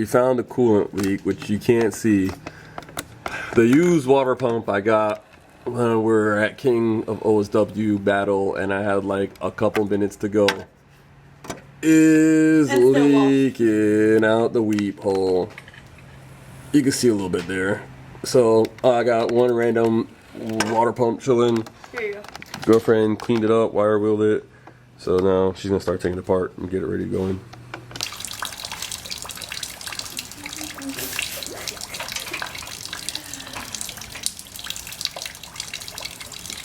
we found a coolant leak, which you can't see. The used water pump I got when we were at King of OSW battle, and I had like a couple minutes to go, is leaking out the weep hole. You can see a little bit there. So I got one random water pump chilling. Here you go. Girlfriend cleaned it up, wire wheeled it. So now she's gonna start taking it apart and get it ready to go in.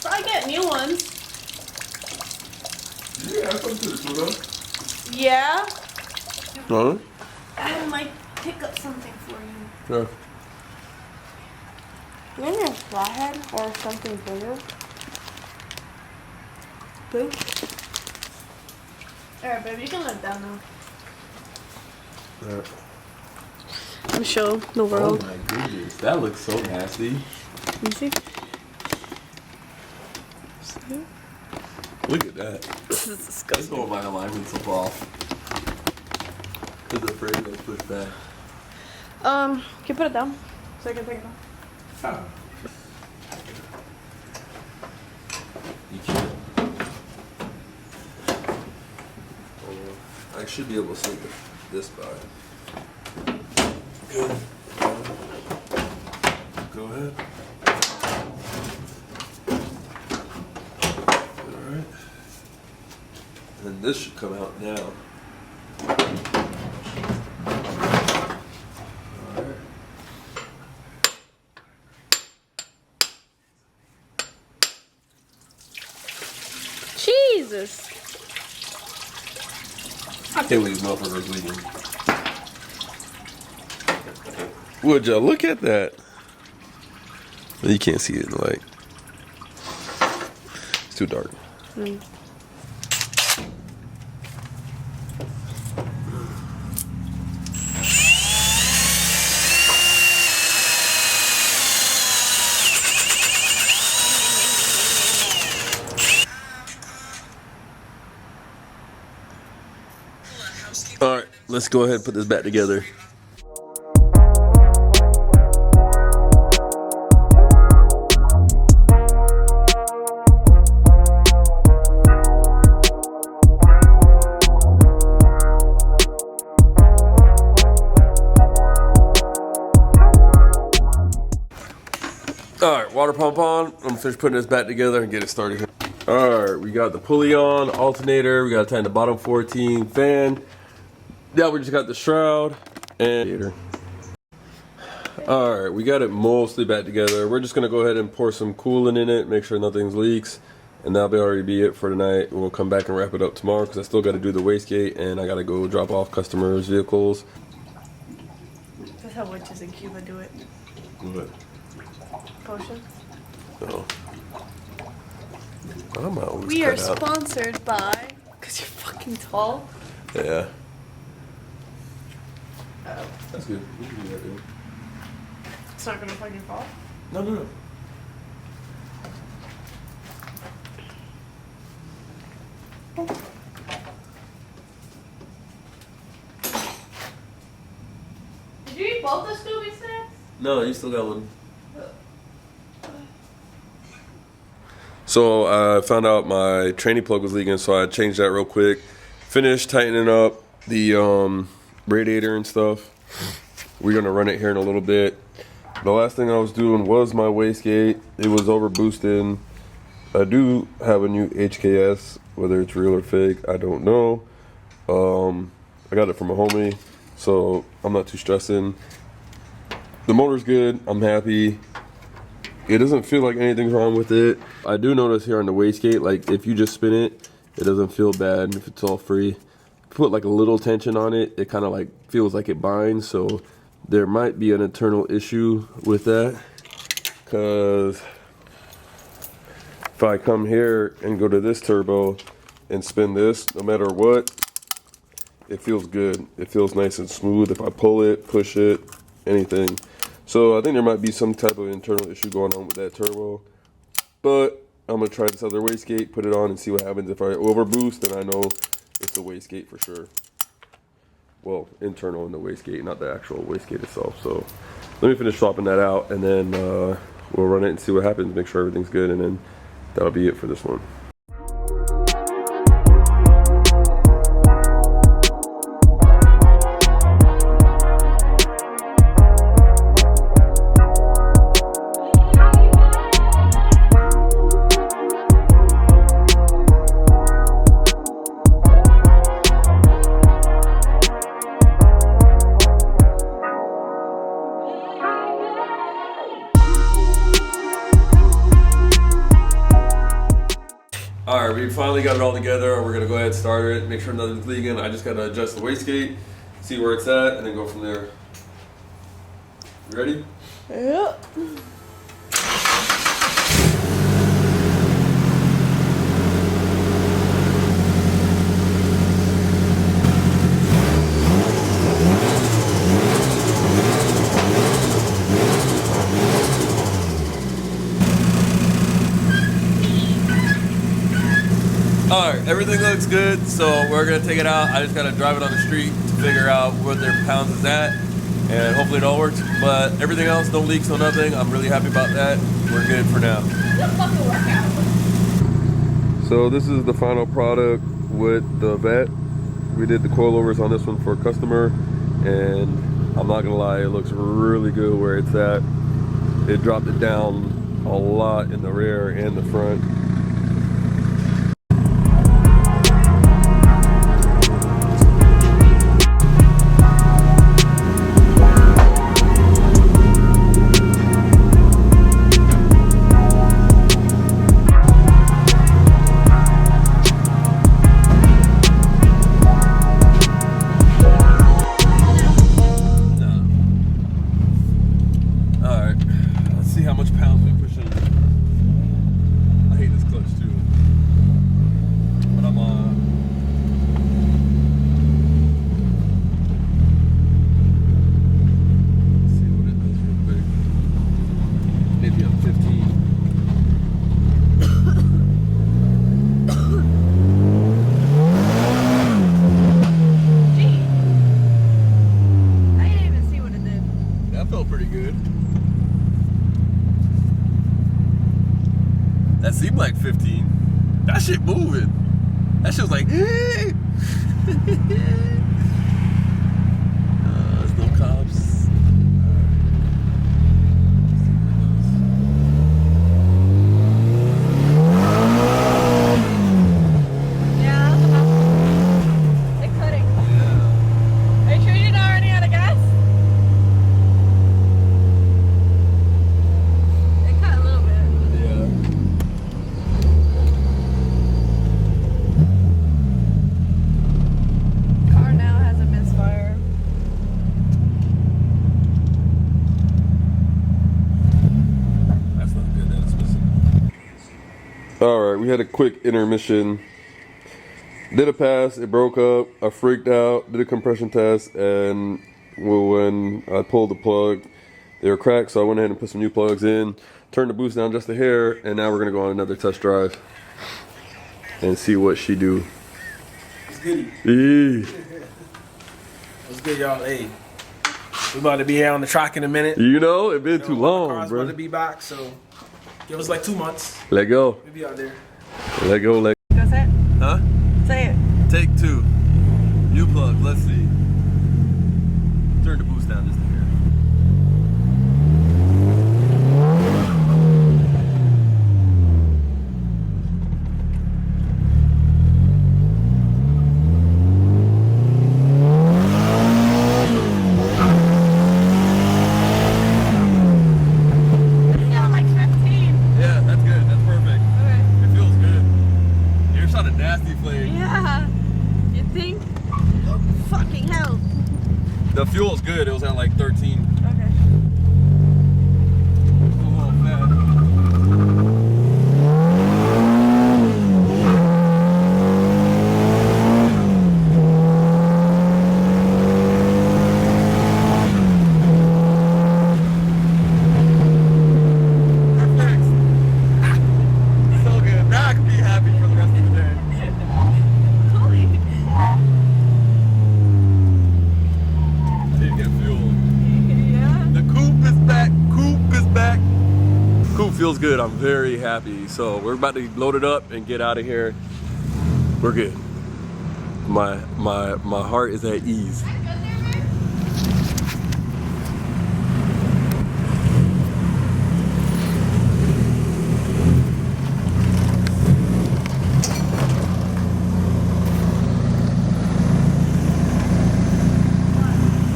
I get new ones. Yeah, I come to the soda. Yeah. Huh? I might pick up something for you. Yeah. You want a flathead or something bigger? Boo. Alright, babe, you can let it down now. Alright. I'm show the world. Oh my goodness, that looks so nasty. You see? Look at that. This is That's disgusting. all my alignments will fall off. Because afraid they'll push back. Can you put it down so I can take it off? Ah. You can't. I should be able to sneak this by. Good. Go ahead. Alright. And this should come out now. Alright. Jesus! I can't believe these motherfuckers leaving. Would y'all look at that? You can't see it in the light. It's too dark. Mm. Alright, let's go ahead and put this back together. Alright, water pump on. I'm gonna finish putting this back together and get it started here. Alright, we got the pulley on, alternator, we gotta tighten the bottom 14, fan. Yeah, we just got the shroud and alright, we got it mostly back together. We're just gonna go ahead and pour some coolant in it, make sure nothing's leaks, and that'll already be it for tonight. We'll come back and wrap it up tomorrow because I still gotta do the wastegate and I gotta go drop off customers' vehicles. That's how witches in Cuba do it. What? Potion. Oh. I'm always We are cut out. sponsored by. Because you're fucking tall. Yeah. Oh. That's good. We can do that, dude. It's not gonna fucking fall. No, no, no. Did you eat both the Scooby snacks? No, you still got one. So I found out my training plug was leaking, so I changed that real quick. Finished tightening up the radiator and stuff. We're gonna run it here in a little bit. The last thing I was doing was my wastegate. It was over boosting. I do have a new HKS, whether it's real or fake, I don't know. I got it from a homie, so I'm not too stressing. The motor's good, I'm happy. It doesn't feel like anything's wrong with it. I do notice here on the wastegate, like if you just spin it, it doesn't feel bad if it's all free. If you put like a little tension on it, it kind of like feels like it binds, so there might be an internal issue with that. Cause if I come here and go to this turbo and spin this, no matter what, it feels good. It feels nice and smooth. If I pull it, push it, anything. So I think there might be some type of internal issue going on with that turbo. But I'm gonna try this other wastegate, put it on and see what happens. If I overboost, then I know it's a wastegate for sure. well, internal in the wastegate, not the actual wastegate itself. So let me finish swapping that out, and then we'll run it and see what happens, make sure everything's good, and then that'll be it for this one. Alright, we finally got it all together. We're gonna go ahead and start it, make sure nothing's leaking. I just gotta adjust the wastegate, see where it's at, and then go from there. You ready? Yep. Alright, everything looks good, so we're gonna take it out. I just gotta drive it on the street to figure out where their pounds is at, and hopefully it all works. But everything else, no leaks, no nothing. I'm really happy about that. We're good for now. So this is the final product with the vet. We did the coilovers on this one for a customer, and I'm not gonna lie, it looks really good where it's at. It dropped it down a lot in the rear and the front. That seemed like 15. That shit moving. That shit was like, hey. There's no cops. Yeah. They're cutting. Yeah. Are you sure you're not running out of gas? They cut a little bit. Yeah. Car now has a misfire. That's not good. That's missing. All right, we had a quick intermission. Did a pass, it broke up. I freaked out. Did a compression test, and when I pulled the plug, they were cracked. So I went ahead and put some new plugs in. Turned the boost down just a hair, and now we're gonna go on another test drive and see what she do. What's goody? Eee. What's good, y'all? Hey, we about to be here on the track in a minute. You know, it been too long, Car's bro. about to be back, so give us like 2 months. Let go. We'll be out there. Let go. Let. Go say it. Huh? Say it. Take 2. New plug. Let's see. Turn the boost down just a hair. It's feeling like 15. Yeah, that's good. That's perfect. Okay. It feels good. You're shot a nasty flame. Yeah. You think? Fucking hell. The fuel's good. It was at like 13. Okay. It's a little fat. So good. Now I can be happy for the rest of the day. Holy. get fuel. Yeah. The coupe is back. Coupe is back. Coupe feels good. I'm very happy. So we're about to load it up and get out of here. We're good. My heart is at ease.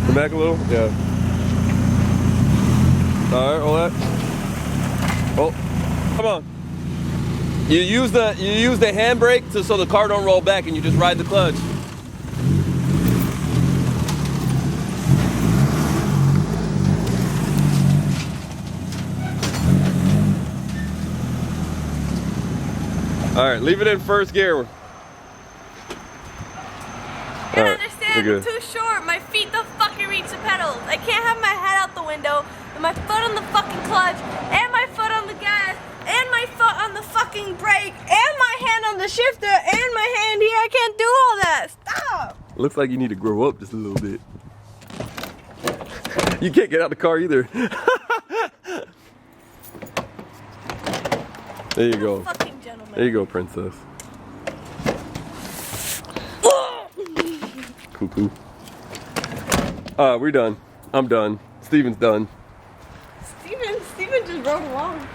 Come back a little? Yeah. Alright, roll that. Oh, come on. You use the handbrake so the car don't roll back and you just ride the clutch. Alright, leave it in first gear. You don't understand, I'm too short. My feet don't fucking reach the pedals. I can't have my head out the window and my foot on the fucking clutch and my foot on the gas and my foot on the fucking brake and my hand on the shifter and my hand here. I can't do all that. Stop. Looks like you need to grow up just a little bit. You can't get out the car either. There you go. Fucking gentleman. There you go, princess. Cuckoo. We're done. I'm done. Steven's done. Steven just rode along.